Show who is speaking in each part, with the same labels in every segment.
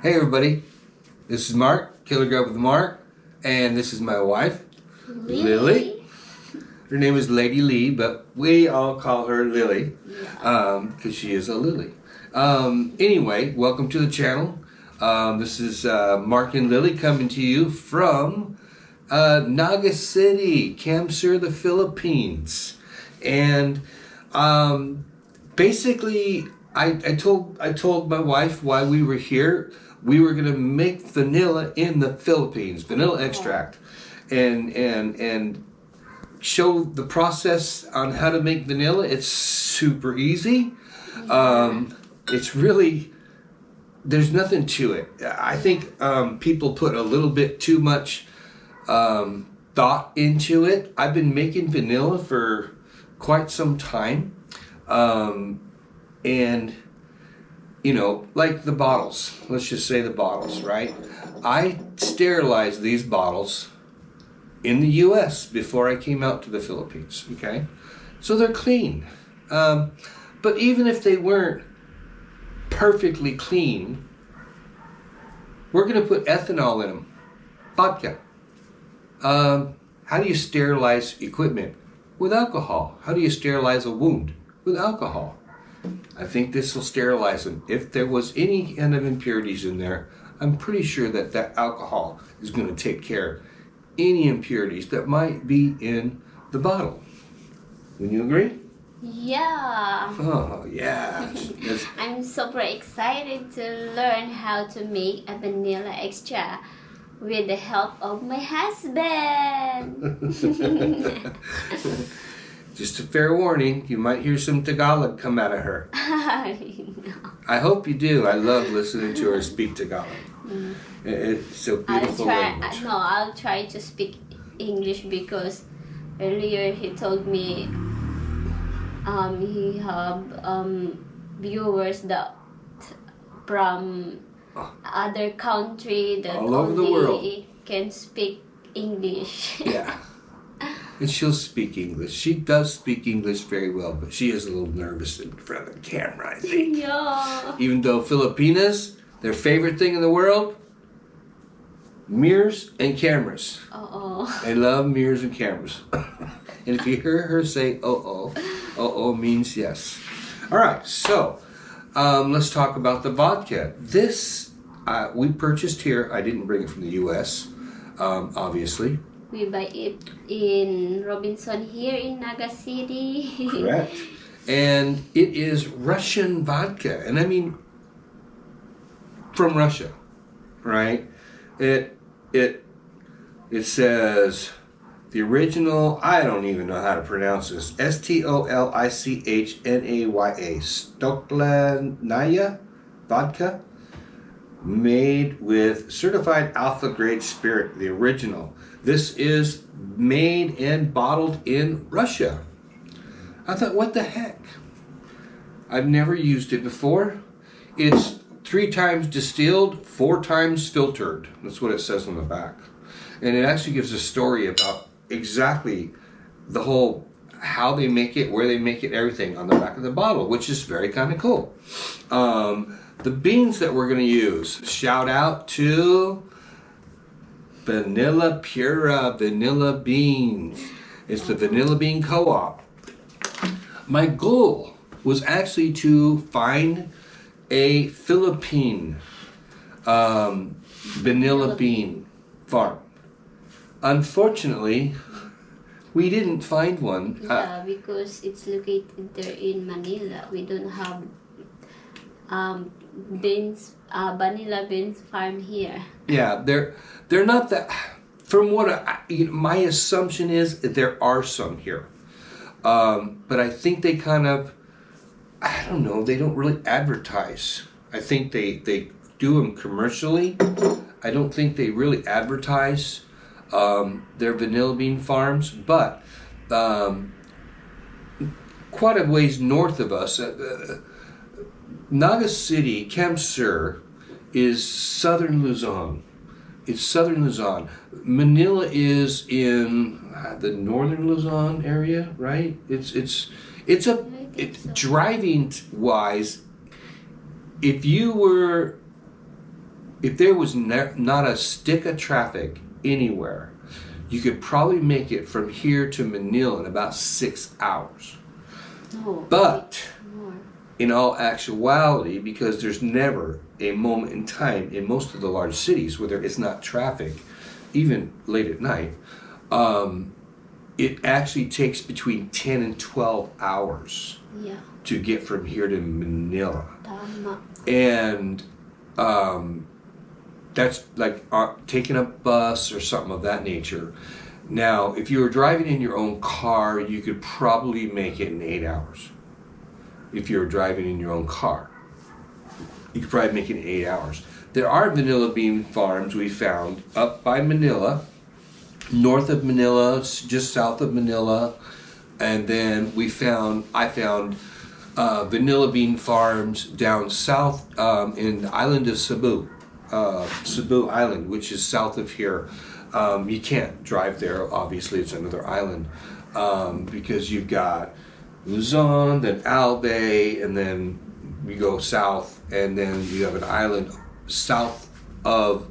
Speaker 1: Hey everybody, this is Mark, Killer Grub with Mark, and this is my wife, Lily. Her name is Lady Lee, but we all call her Lily, because she is a lily. Anyway, welcome to the channel. This is Mark and Lily coming to you from Naga City, Camp Sur, the Philippines. And basically, I told my wife why we were here. We were gonna make vanilla in the Philippines, vanilla extract, and show the process on how to make vanilla. It's super easy. It's really, there's nothing to it. I think people put a little bit too much thought into it. I've been making vanilla for quite some time, and you know, like the bottles, let's just say the bottles, right? I sterilized these bottles in the US before I came out to the Philippines, okay? So they're clean. But even if they weren't perfectly clean, we're gonna put ethanol in them, vodka. How do you sterilize equipment? With alcohol. How do you sterilize a wound? With alcohol. I think this will sterilize them. If there was any kind of impurities in there, I'm pretty sure that alcohol is going to take care of any impurities that might be in the bottle. Would you agree?
Speaker 2: Yeah.
Speaker 1: Oh, yeah.
Speaker 2: I'm super excited to learn how to make a vanilla extra with the help of my husband.
Speaker 1: Just a fair warning, you might hear some Tagalog come out of her.
Speaker 2: No.
Speaker 1: I hope you do. I love listening to her speak Tagalog. It's a beautiful language.
Speaker 2: I'll try to speak English because earlier he told me he have viewers that from other country that
Speaker 1: all over the world
Speaker 2: can speak English.
Speaker 1: Yeah. And she'll speak English. She does speak English very well, but she is a little nervous in front of the camera, I think.
Speaker 2: Yeah.
Speaker 1: Even though Filipinas, their favorite thing in the world, mirrors and cameras. They love mirrors and cameras. And if you hear her say uh-oh means yes. All right, so let's talk about the vodka. This we purchased here. I didn't bring it from the U.S., obviously.
Speaker 2: We buy it in Robinson here in Naga City.
Speaker 1: Correct. And it is Russian vodka. And I mean, from Russia, right? It says the original, I don't even know how to pronounce this, Stolichna, Stoklanaya vodka, made with certified alpha grade spirit, the original. This is made and bottled in Russia. I thought, what the heck? I've never used it before. It's 3 times distilled, 4 times filtered. That's what it says on the back. And it actually gives a story about exactly the whole, how they make it, where they make it, everything on the back of the bottle, which is very kind of cool. The beans that we're going to use, shout out to Vanilla Pura Vanilla Beans. It's the Vanilla Bean Co-op. My goal was actually to find a Philippine vanilla bean farm. Unfortunately, we didn't find one.
Speaker 2: Yeah, because it's located there in Manila. We don't have vanilla beans farm here.
Speaker 1: Yeah, they're not that. From what my assumption is, there are some here, but I think they kind of, I don't know, they don't really advertise. I think they do them commercially. I don't think they really advertise their vanilla bean farms, but quite a ways north of us. Naga City, Camp Sur, is southern Luzon. It's southern Luzon. Manila is in the northern Luzon area, right? It's driving wise. If you were if there was not a stick of traffic anywhere, you could probably make it from here to Manila in about 6 hours.
Speaker 2: No.
Speaker 1: But
Speaker 2: More.
Speaker 1: in all actuality, because there's never a moment in time in most of the large cities where there is not traffic, even late at night, it actually takes between 10 and 12 hours
Speaker 2: Yeah.
Speaker 1: to get from here to Manila.
Speaker 2: Tama.
Speaker 1: And that's like taking a bus or something of that nature. Now, if you were driving in your own car, you could probably make it in 8 hours. If you were driving in your own car, you could probably make it in 8 hours. There are vanilla bean farms we found up by Manila, north of Manila, just south of Manila, and then I found vanilla bean farms down south in the island of Cebu, Cebu Island, which is south of here. You can't drive there, obviously, it's another island, because you've got Luzon, then Albay, and then we go south, and then you have an island south of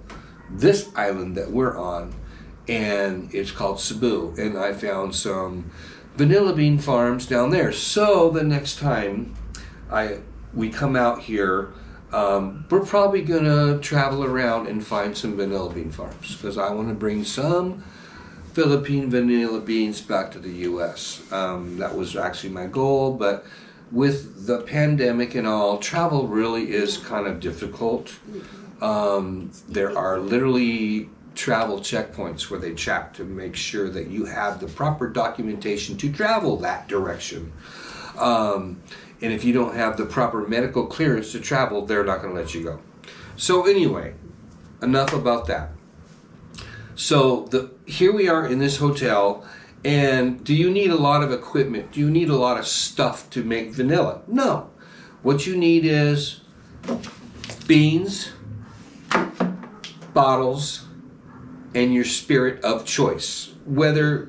Speaker 1: this island that we're on, and it's called Cebu, and I found some vanilla bean farms down there. So the next time we come out here, we're probably gonna travel around and find some vanilla bean farms, because I want to bring some Philippine vanilla beans back to the U.S. That was actually my goal, but with the pandemic and all, travel really is kind of difficult. There are literally travel checkpoints where they check to make sure that you have the proper documentation to travel that direction. And if you don't have the proper medical clearance to travel, they're not going to let you go. So anyway, enough about that. So here we are in this hotel, and do you need a lot of equipment? Do you need a lot of stuff to make vanilla? No. What you need is beans, bottles, and your spirit of choice. Whether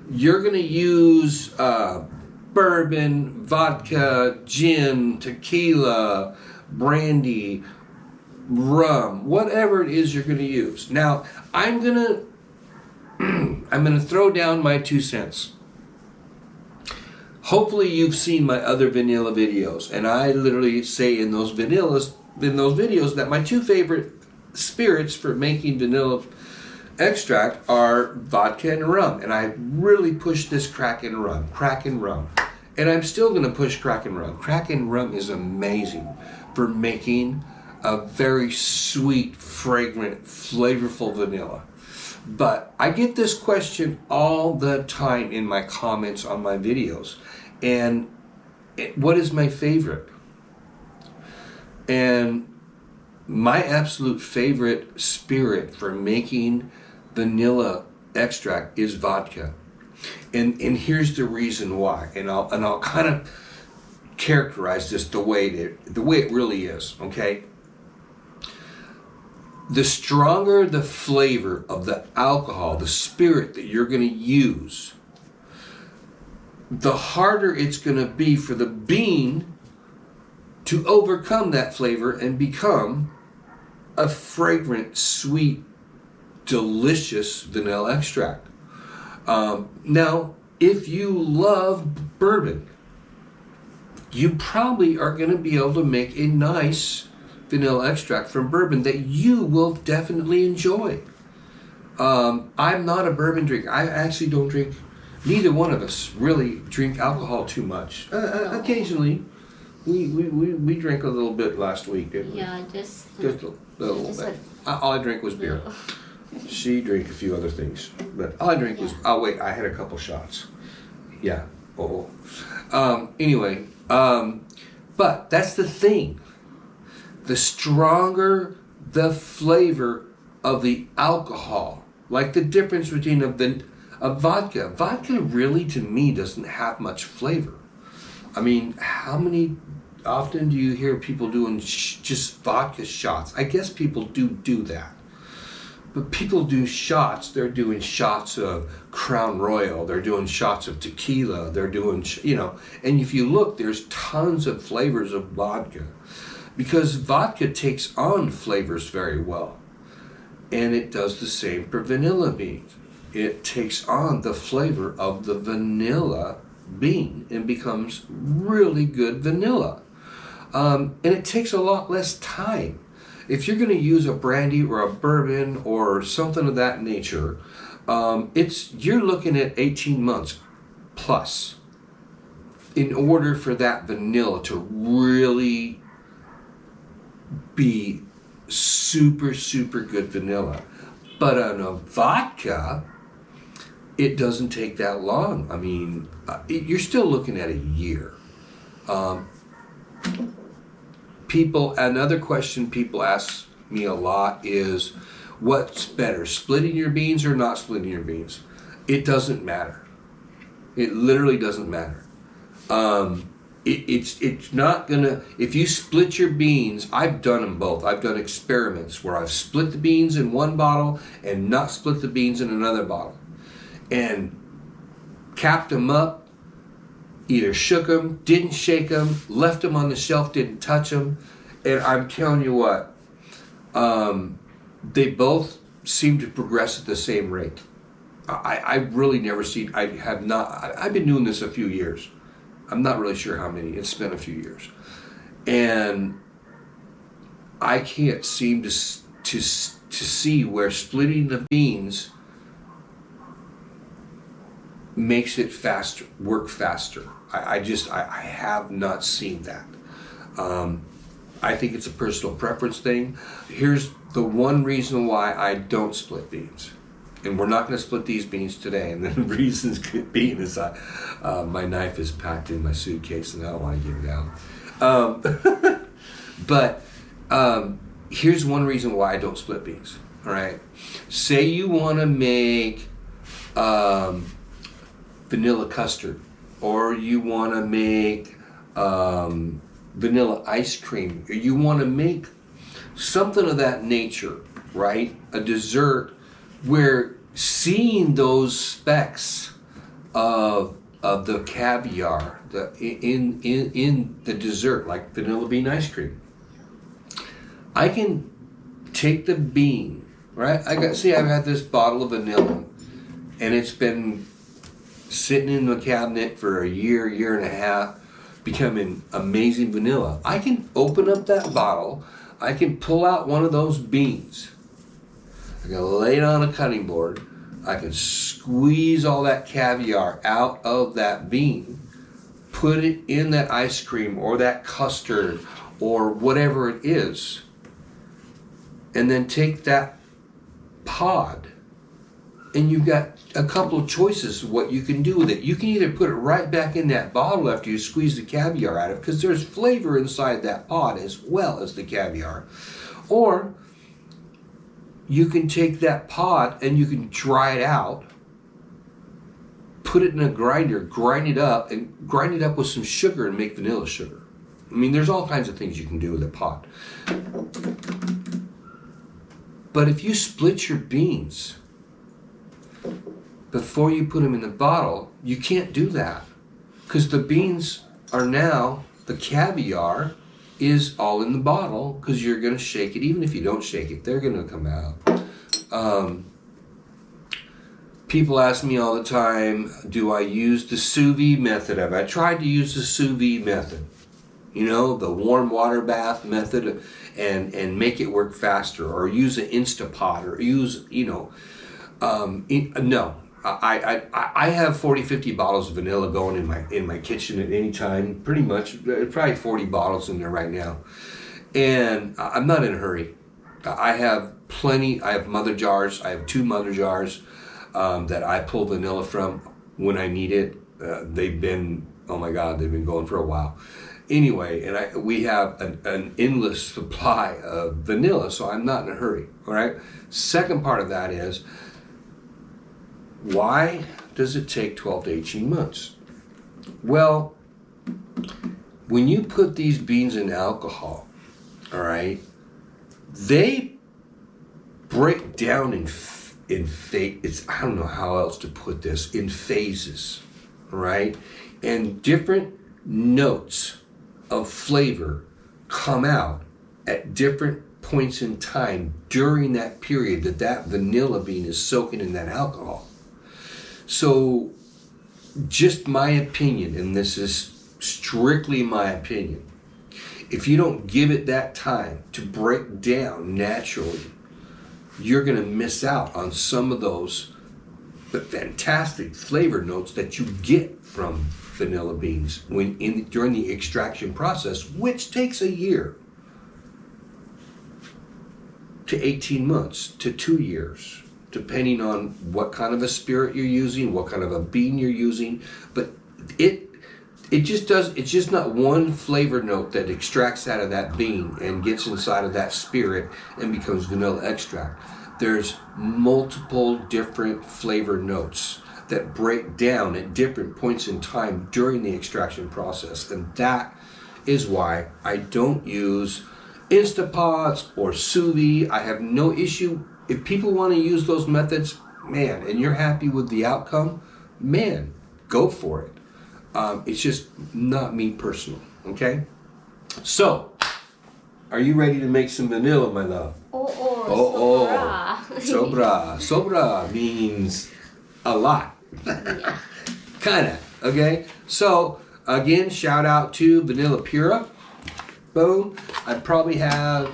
Speaker 1: you're going to use bourbon, vodka, gin, tequila, brandy, rum, whatever it is you're going to use. Now, I'm going to throw down my 2 cents. Hopefully you've seen my other vanilla videos, and I literally say in those videos that my 2 favorite spirits for making vanilla extract are vodka and rum, and I really push this Kraken rum. And I'm still going to push Kraken rum. Kraken rum is amazing for making a very sweet, fragrant, flavorful vanilla. But I get this question all the time in my comments on my videos. And what is my favorite? And my absolute favorite spirit for making vanilla extract is vodka. And here's the reason why. And I'll kind of characterize this the way it really is, okay? The stronger the flavor of the alcohol, the spirit that you're going to use, the harder it's going to be for the bean to overcome that flavor and become a fragrant, sweet, delicious vanilla extract. Now, if you love bourbon, you probably are going to be able to make a nice vanilla extract from bourbon that you will definitely enjoy. I'm not a bourbon drinker. I actually don't drink. Neither one of us really drink alcohol too much. Occasionally, we drank a little bit last week, didn't we?
Speaker 2: Yeah, just
Speaker 1: a little bit. All I drank was beer. She drank a few other things, but all I drank was. Oh wait, I had a couple shots. Yeah. Anyway, but that's the thing. The stronger the flavor of the alcohol, like the difference between a vodka. Vodka really, to me, doesn't have much flavor. I mean, often do you hear people doing just vodka shots? I guess people do that. But people do shots. They're doing shots of Crown Royal. They're doing shots of tequila. They're doing, and if you look, there's tons of flavors of vodka. because vodka takes on flavors very well. And it does the same for vanilla beans. It takes on the flavor of the vanilla bean and becomes really good vanilla. And it takes a lot less time. If you're going to use a brandy or a bourbon or something of that nature, you're looking at 18 months plus in order for that vanilla to really be super, super good vanilla. But on a vodka, it doesn't take that long. I mean, you're still looking at a year. Another question people ask me a lot is, what's better, splitting your beans or not splitting your beans? It doesn't matter. It literally doesn't matter. It's not gonna, if you split your beans, I've done them both. I've done experiments where I've split the beans in one bottle and not split the beans in another bottle. And capped them up, either shook them, didn't shake them, left them on the shelf, didn't touch them. And I'm telling you what, they both seem to progress at the same rate. I've really never seen, I've been doing this a few years. I'm not really sure how many, it's been a few years. And I can't seem to see where splitting the beans makes it work faster. I have not seen that. I think it's a personal preference thing. Here's the one reason why I don't split beans. And we're not going to split these beans today. And the reasons being is my knife is packed in my suitcase and I don't want to give it out. But here's one reason why I don't split beans. All right. Say you want to make vanilla custard, or you want to make vanilla ice cream, or you want to make something of that nature, right? A dessert where seeing those specks of the caviar in the dessert, like vanilla bean ice cream, I can take the bean, right? I've had this bottle of vanilla, and it's been sitting in the cabinet for a year and a half, becoming amazing vanilla. I can open up that bottle, I can pull out one of those beans, I can lay it on a cutting board, I can squeeze all that caviar out of that bean, put it in that ice cream or that custard or whatever it is, and then take that pod, and you've got a couple of choices of what you can do with it. You can either put it right back in that bottle after you squeeze the caviar out of it, because there's flavor inside that pod as well as the caviar. Or you can take that pod and you can dry it out, put it in a grinder, grind it up with some sugar and make vanilla sugar. I mean, there's all kinds of things you can do with a pod. But if you split your beans before you put them in the bottle, you can't do that, because the beans are now, the caviar is all in the bottle, because you're going to shake it. Even if you don't shake it, they're going to come out. People ask me all the time, do I use the sous vide method? I tried to use the sous vide method, the warm water bath method, and make it work faster, or use an Instapot, or use, no. I have 40-50 bottles of vanilla going in my kitchen at any time, pretty much, probably 40 bottles in there right now. And I'm not in a hurry. I have plenty. I have mother jars. I have 2 mother jars that I pull vanilla from when I need it. They've been going for a while. Anyway, and we have an endless supply of vanilla, so I'm not in a hurry. All right. Second part of that is, why does it take 12 to 18 months? Well, when you put these beans in alcohol, all right, they break down in I don't know how else to put this, in phases, all right? And different notes of flavor come out at different points in time during that period that vanilla bean is soaking in that alcohol. So just my opinion, and this is strictly my opinion, if you don't give it that time to break down naturally, you're going to miss out on some of those fantastic flavor notes that you get from vanilla beans during the extraction process, which takes a year to 18 months to 2 years, depending on what kind of a spirit you're using, what kind of a bean you're using. But it's just not one flavor note that extracts out of that bean and gets inside of that spirit and becomes vanilla extract. There's multiple different flavor notes that break down at different points in time during the extraction process. And that is why I don't use Instapots or sous vide. I have no issue. If people want to use those methods, man, and you're happy with the outcome, man, go for it. It's just not me personally, okay? So, are you ready to make some vanilla, my love? Sobra. Sobra means a lot.
Speaker 2: Yeah.
Speaker 1: Kinda, okay? So, again, shout out to Vanilla Pura. Boom. I probably have,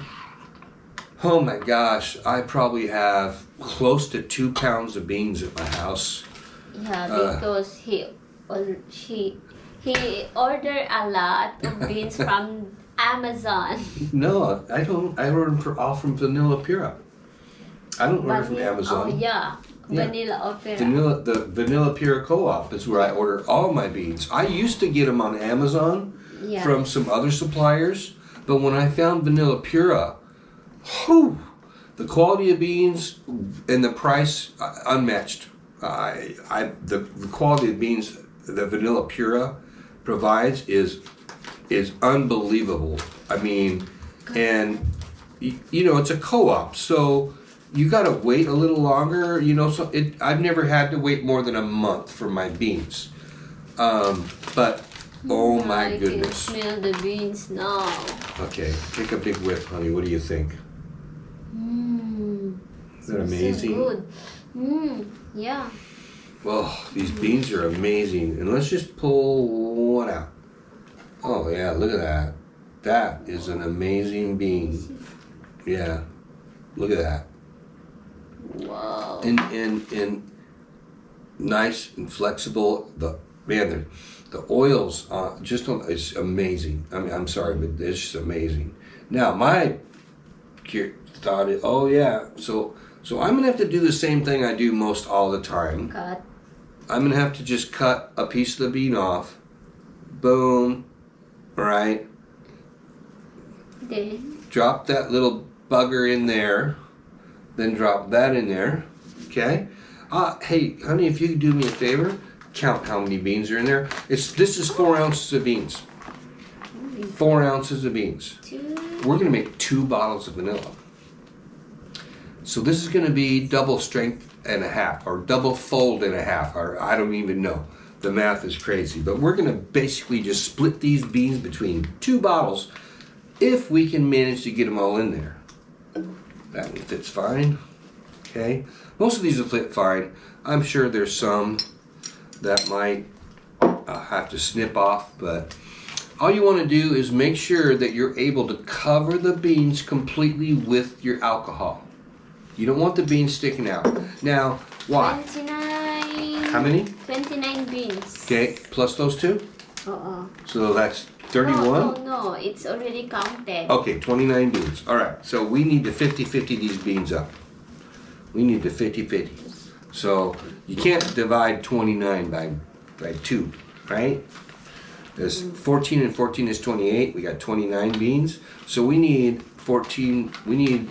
Speaker 1: oh my gosh, I probably have close to 2 pounds of beans at my house.
Speaker 2: Yeah, because he ordered a lot of beans from Amazon.
Speaker 1: No, I don't. I order them all from Vanilla Pura. I don't order from Amazon.
Speaker 2: Oh yeah, Vanilla Opera.
Speaker 1: The Vanilla Pura Co-op is where I order all my beans. I used to get them on Amazon from some other suppliers, but when I found Vanilla Pura, the quality of beans and the price unmatched. The quality of beans that Vanilla Pura provides is unbelievable. I mean, and you know, it's a co-op, so you got to wait a little longer. You know, so I've never had to wait more than a month for my beans. But oh my goodness!
Speaker 2: I can smell the beans now.
Speaker 1: Okay, take a big whiff, honey. What do you think? Isn't that amazing?
Speaker 2: So good. Yeah.
Speaker 1: Well, these beans are amazing, and let's just pull one out. Oh yeah, look at that. That is an amazing bean. Yeah, look at that.
Speaker 2: Wow.
Speaker 1: And nice and flexible. The oils it's amazing. I mean, I'm sorry, but it's just amazing. Now my thought is, oh yeah, so I'm gonna have to do the same thing I do most all the time.
Speaker 2: Cut.
Speaker 1: I'm gonna have to just cut a piece of the bean off. Boom. All right.
Speaker 2: Then
Speaker 1: Drop that little bugger in there. Then drop that in there. Okay. Hey, honey, if you could do me a favor, count how many beans are in there. This is 4 ounces of beans. 4 ounces of beans.
Speaker 2: 2.
Speaker 1: We're gonna make 2 bottles of vanilla. So this is gonna be double strength and a half, or double fold and a half, or I don't even know. The math is crazy, but we're gonna basically just split these beans between 2 bottles if we can manage to get them all in there. That one fits fine. Okay, most of these will fit fine. I'm sure there's some that might have to snip off, but all you want to do is make sure that you're able to cover the beans completely with your alcohol. You don't want the beans sticking out. Now, why?
Speaker 2: 29.
Speaker 1: How many?
Speaker 2: 29 beans.
Speaker 1: Okay, plus those 2? So that's 31?
Speaker 2: No, it's already counted.
Speaker 1: Okay, 29 beans. All right, so we need to 50-50 these beans up. We need to 50-50. So you can't divide 29 by 2, right? There's 14 and 14 is 28. We got 29 beans. So we need 14, we need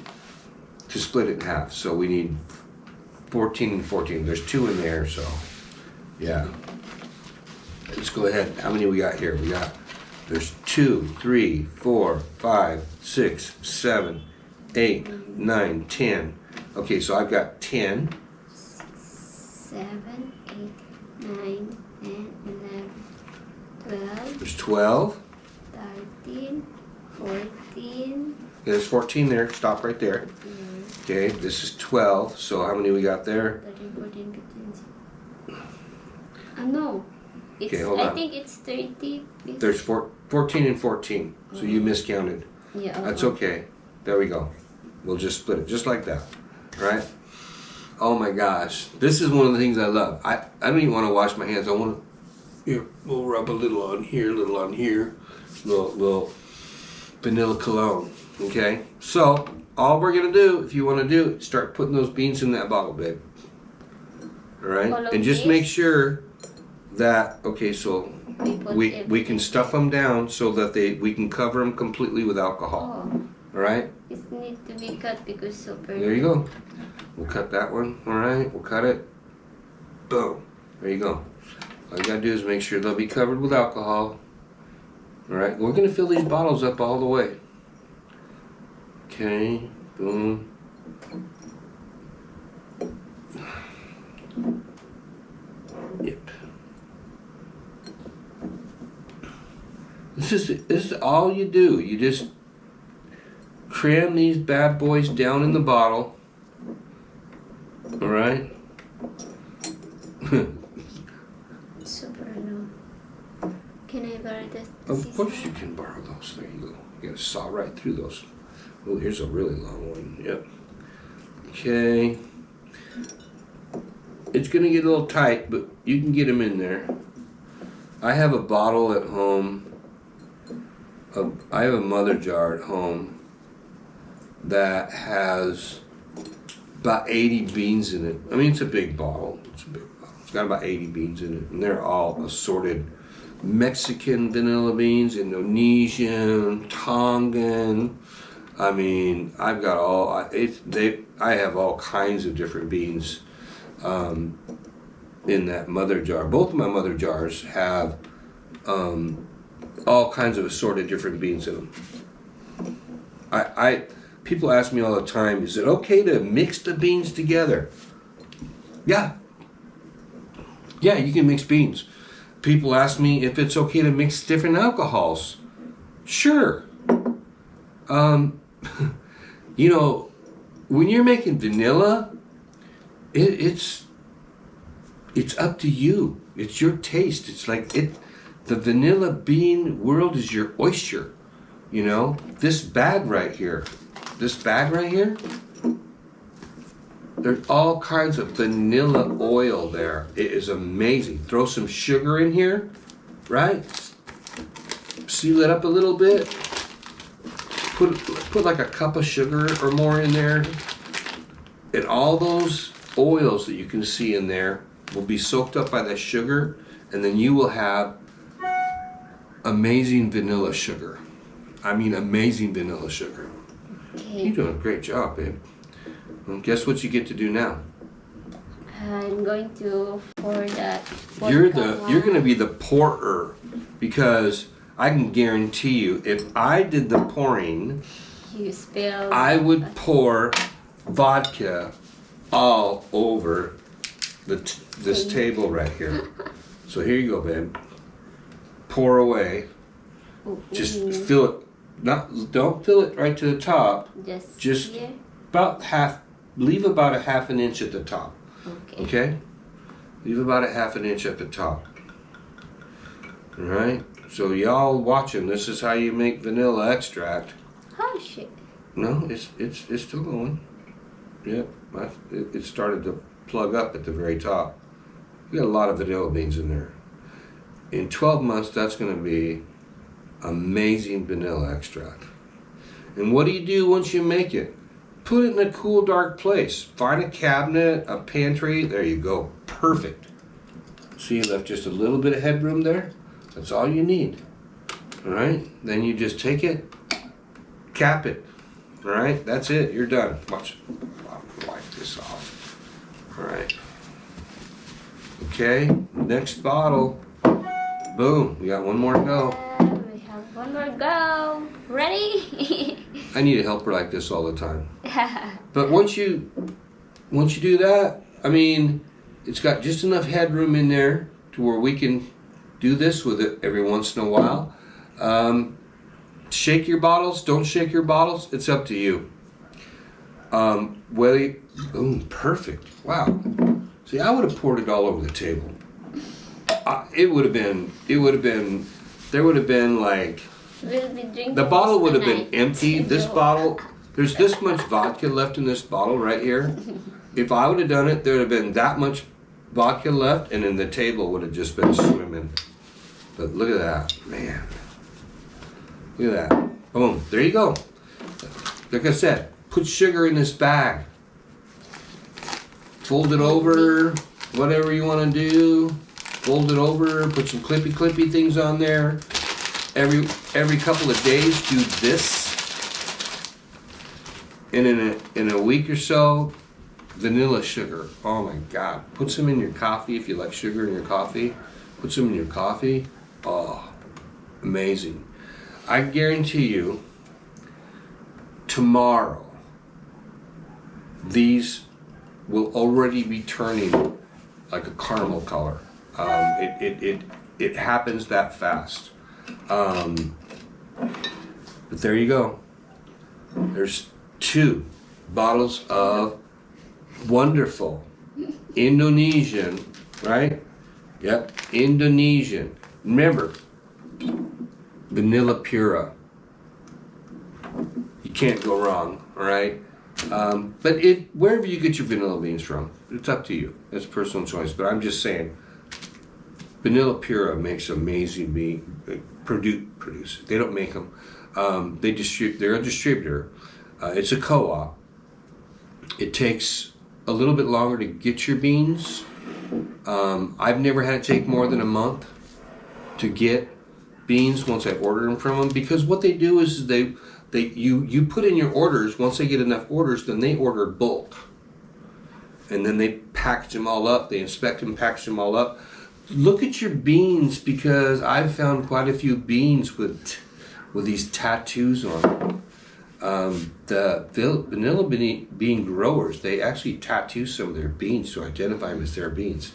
Speaker 1: to split it in half. So we need 14 and 14. There's 2 in there, so yeah. Let's go ahead. How many we got here? There's 2, 3, 4, 5, 6, 7, 8, 9, 10. Okay, so I've got 10.
Speaker 2: 7, 8, 9, 10, 11, 12.
Speaker 1: There's 12.
Speaker 2: 13, 14.
Speaker 1: There's 14 there. Stop right there. Okay, this is 12. So how many we got there?
Speaker 2: 13, 14, 15. No. It's,
Speaker 1: Okay, hold
Speaker 2: I
Speaker 1: on.
Speaker 2: think it's 30.
Speaker 1: There's 14 and 14. So you miscounted.
Speaker 2: Yeah.
Speaker 1: That's okay. There we go. We'll just split it just like that. Right? Oh my gosh. This is one of the things I love. I don't even want to wash my hands. I want to, here, we'll rub a little on here, a little on here. Little vanilla cologne. Okay? So, all we're going to do, if you want to do, start putting those beans in that bottle, babe. Alright?
Speaker 2: All of
Speaker 1: And just
Speaker 2: these?
Speaker 1: make sure that, okay, so we can stuff them down so that we can cover them completely with alcohol.
Speaker 2: Oh,
Speaker 1: Alright?
Speaker 2: it needs to be cut because super.
Speaker 1: There you go. We'll cut that one. Alright? We'll cut it. Boom. There you go. All you gotta do is make sure they'll be covered with alcohol. Alright? We're gonna fill these bottles up all the way. Okay. Boom. Yep. This is all you do. You just cram these bad boys down in the bottle. All right.
Speaker 2: Super no. Can I borrow this?
Speaker 1: Of course you can borrow those. There you go. You gotta saw right through those. Oh, here's a really long one. Yep. Okay. It's gonna get a little tight, but you can get them in there. I have a bottle at home. I have a mother jar at home that has about 80 beans in it. I mean, it's a big bottle. It's a big bottle. It's got about 80 beans in it, and they're all assorted Mexican vanilla beans, Indonesian, Tongan. I mean, I've got all. I have all kinds of different beans in that mother jar. Both of my mother jars have all kinds of assorted different beans in them. People ask me all the time, is it okay to mix the beans together? Yeah. Yeah, you can mix beans. People ask me if it's okay to mix different alcohols. Sure. You know, when you're making vanilla, it's up to you. It's your taste. It's like the vanilla bean world is your oyster. You know, this bag right here, there's all kinds of vanilla oil there. It is amazing. Throw some sugar in here, right? Seal it up a little bit. Put like a cup of sugar or more in there. And all those oils that you can see in there will be soaked up by the sugar, and then you will have amazing vanilla sugar. I mean, amazing vanilla sugar.
Speaker 2: Okay.
Speaker 1: You're doing a great job, babe. Well, guess what you get to do now?
Speaker 2: I'm going to pour that.
Speaker 1: You're going to be the pourer, because I can guarantee you, if I did the pouring,
Speaker 2: You spill.
Speaker 1: I would pour vodka all over this table right here. So here you go, babe. Pour away. Just fill it. Don't fill it right to the top. Just
Speaker 2: here.
Speaker 1: about half. Leave about a half an inch at the top.
Speaker 2: Okay.
Speaker 1: Okay. Leave about a half an inch at the top. All right. So y'all watching, this is how you make vanilla extract.
Speaker 2: Oh shit.
Speaker 1: No, it's still going. Yep. It started to plug up at the very top. You got a lot of vanilla beans in there. In 12 months, that's going to be amazing vanilla extract. And what do you do once you make it? Put it in a cool, dark place. Find a cabinet, a pantry. There you go. Perfect. See, you left just a little bit of headroom there. That's all you need. All right? Then you just take it, cap it. All right? That's it. You're done. Watch. I'll wipe this off. All right. Okay. Next bottle. Boom. We got one more to go.
Speaker 2: We have one more go. Ready?
Speaker 1: I need a helper like this all the time. But once you do that, I mean, it's got just enough headroom in there to where we can do this with it every once in a while. shake your bottles, don't shake your bottles, it's up to you. Perfect. Wow. See, I would have poured it all over the table. There would have been like,
Speaker 2: We'll be drinking
Speaker 1: the bottle would have
Speaker 2: tonight.
Speaker 1: been empty. This bottle, there's this much vodka left in this bottle right here. If I would have done it, there would have been that much vodka left, and then the table would have just been swimming. But look at that, man. Look at that. Boom. There you go. Like I said, put sugar in this bag. Fold it over, whatever you want to do. Fold it over, put some clippy things on there. Every couple of days, do this. And in a week or so, vanilla sugar. Oh my God. Put some in your coffee if you like sugar in your coffee. Put some in your coffee. Oh, amazing. I guarantee you, tomorrow, these will already be turning like a caramel color. It happens that fast. But there you go. There's 2 bottles of wonderful Indonesian, right? Yep, Indonesian. Remember, vanilla pura. You can't go wrong, all right? But wherever you get your vanilla beans from, it's up to you. It's personal choice. But I'm just saying, vanilla pura makes amazing produce. They don't make them. They're a distributor. It's a co-op. It takes a little bit longer to get your beans. I've never had it take more than a month to get beans once I order them from them, because what they do is you put in your orders. Once they get enough orders, then they order bulk, and then they package them all up. They inspect them, package them all up. Look at your beans, because I've found quite a few beans with these tattoos on them. The vanilla bean growers, they actually tattoo some of their beans to identify them as their beans.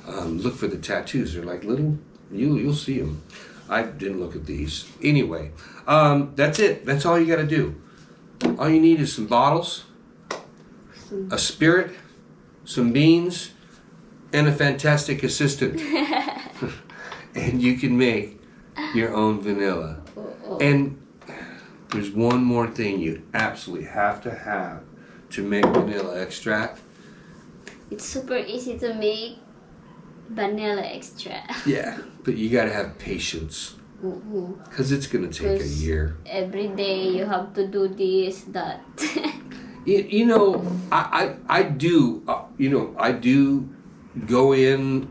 Speaker 1: Look for the tattoos. They're like little, you'll see them. I didn't look at these. Anyway, that's it. That's all you got to do. All you need is some bottles, a spirit, some beans, and a fantastic assistant. And you can make your own vanilla. And there's one more thing you absolutely have to make vanilla extract.
Speaker 2: It's super easy to make vanilla extract.
Speaker 1: Yeah, but you got to have patience, because it's going to take a year.
Speaker 2: Every day you have to do this, that.
Speaker 1: You know, I do go in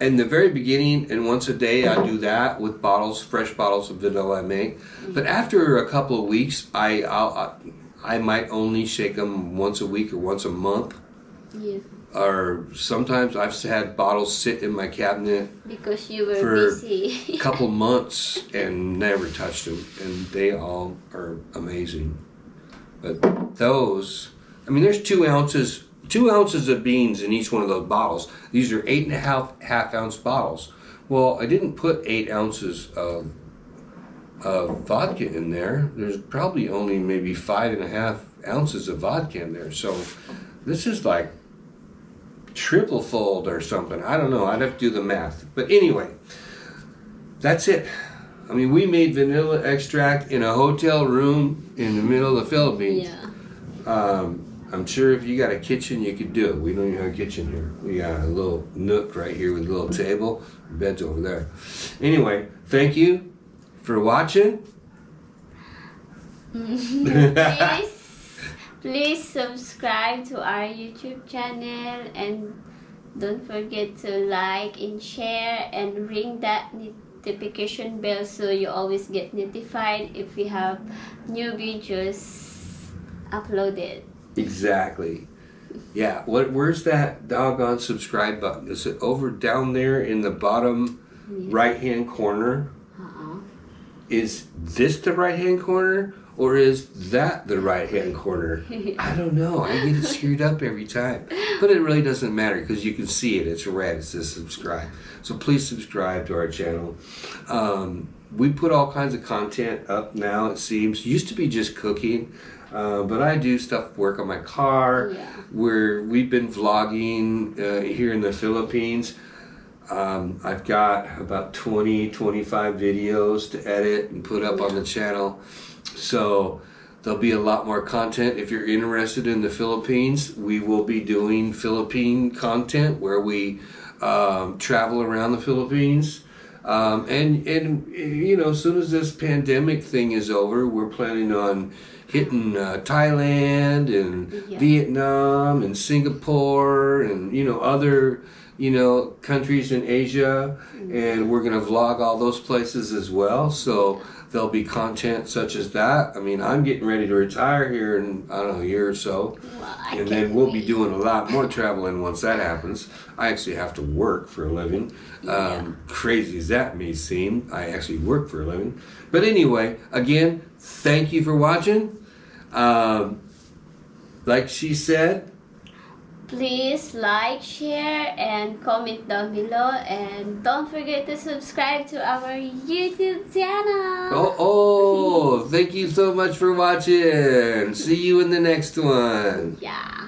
Speaker 1: the very beginning, and once a day I do that with fresh bottles of vanilla I make. But after a couple of weeks, I might only shake them once a week or once a month.
Speaker 2: Yeah.
Speaker 1: Or sometimes I've had bottles sit in my cabinet
Speaker 2: Because you were
Speaker 1: for
Speaker 2: busy.
Speaker 1: a couple months and never touched them, and they all are amazing. But those, there's 2 ounces of beans in each one of those bottles. These are 8.5 half-ounce bottles. Well, I didn't put 8 ounces of vodka in there. There's probably only maybe 5.5 ounces of vodka in there. So this is like triple fold or something. I don't know. I'd have to do the math. But anyway, that's it. We made vanilla extract in a hotel room in the middle of the Philippines.
Speaker 2: Yeah.
Speaker 1: I'm sure if you got a kitchen, you could do it. We don't even have a kitchen here. We got a little nook right here with a little table. Our bed's over there. Anyway, thank you for watching.
Speaker 2: Please subscribe to our YouTube channel, and don't forget to like and share and ring that notification bell so you always get notified if we have new videos uploaded.
Speaker 1: Exactly. Yeah. Where's that doggone subscribe button? Is it over down there in the bottom right-hand corner? Is this the right-hand corner, or is that the right-hand corner? I don't know. I get it screwed up every time. But it really doesn't matter, because you can see it. It's red. It says subscribe. So please subscribe to our channel. we put all kinds of content up now, it seems. Used to be just cooking, but I do work on my car.
Speaker 2: Yeah.
Speaker 1: We've been vlogging here in the Philippines. I've got about 25 videos to edit and put up on the channel. So there'll be a lot more content. If you're interested in the Philippines, we will be doing Philippine content where we travel around the Philippines. And you know, as soon as this pandemic thing is over, we're planning on hitting Thailand and Vietnam and Singapore and, you know, other, you know, countries in Asia. And we're going to vlog all those places as well. So there'll be content such as that. I mean, I'm getting ready to retire here in, I don't know, a year or so.
Speaker 2: Well,
Speaker 1: And then we'll be doing a lot more traveling once that happens. I actually have to work for a living. Crazy as that may seem, I actually work for a living. But anyway, again, thank you for watching. Like she said,
Speaker 2: please like, share, and comment down below. And don't forget to subscribe to our YouTube channel.
Speaker 1: oh, thank you so much for watching. See you in the next one.
Speaker 2: Yeah.